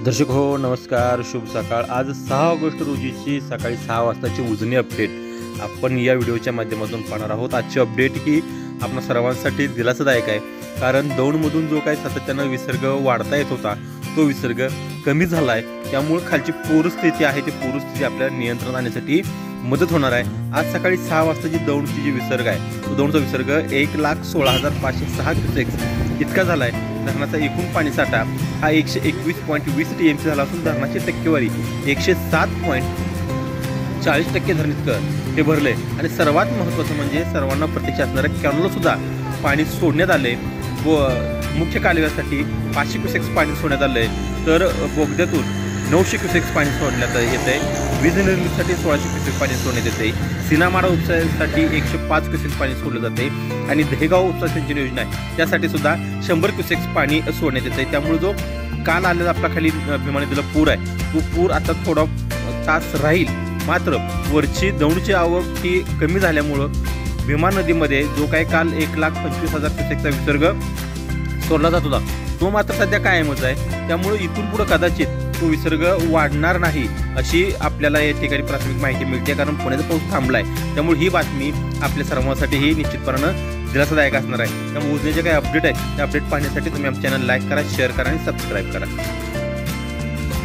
दर्शक हो नमस्कार, शुभ सकाळ। आज 6 ऑगस्ट रोजीची सकाळी 6 वाजताची उजनी अपडेट आपण या व्हिडिओच्या माध्यमातून पाहणार आहोत। आजची अपडेट ही आपल्या सर्वांसाठी दिलासादायक आहे, कारण दौंडमधून जो काही सातत्यानं विसर्ग वाढता येत होता तो विसर्ग कमी झाला आहे। त्यामुळे खालची पूरस्थिती आहे ती पूरस्थिती आपल्या नियंत्रणात आणण्यासाठी मदत होणार आहे। आज सकाळी 6 वाजताची दौंडची जी विसर्ग आहे तो दौंडचा विसर्ग 1,16,506 क्युसेक्स इतका झाला आहे। धरणाचा एकूण पाणीसाठा हा 121.20 TMC झाला असून धरणाची टक्केवारी 107.40% धरण इतकं हे भरले। आणि सर्वात महत्त्वाचं म्हणजे सर्वांना प्रतीक्षा असणाऱ्या कॅनलला सुद्धा पाणी सोडण्यात आले व मुख्य कालव्यासाठी 500 क्युसेक्स पाणी सोडण्यात आले, तर बोगद्यातून 900 क्युसेक्स पाणी सोडण्यात येते। वीज निर्मितीसाठी 1600 क्युसेक्स पाणी सोडण्यात येते। सिनामाडा उपसासाठी 105 क्युसेक्स पाणी सोडलं जाते आणि दहेगाव उपसा सिंचन योजना आहे त्यासाठी सुद्धा 100 क्युसेक्स पाणी सोडण्यात येते। त्यामुळे जो काल आलेला आपला खाली भीमा नदीला पूर आहे तो पूर आता थोडा तास राहील, मात्र वरची दौंडची आवक ही कमी झाल्यामुळं भीमा नदीमध्ये जो काही काल 1,25,000 क्युसेक्सचा विसर्ग सोडला जात होता तो मात्र सध्या कायमच आहे। त्यामुळे इथून पुढे कदाचित तो विसर्ग वाढणार नाही अशी आपल्याला या ठिकाणी प्राथमिक माहिती मिळते, कारण पुण्याचा पाऊस थांबलाय। त्यामुळे ही बातमी आपल्या सर्वांसाठी ही निश्चितपणानं दिलासादायक असणार आहे। त्यामुळे उजनीचे काही अपडेट आहे त्या अपडेट पाहण्यासाठी तुम्ही आमचं चॅनल लाईक करा, शेअर करा आणि सबस्क्राईब करा।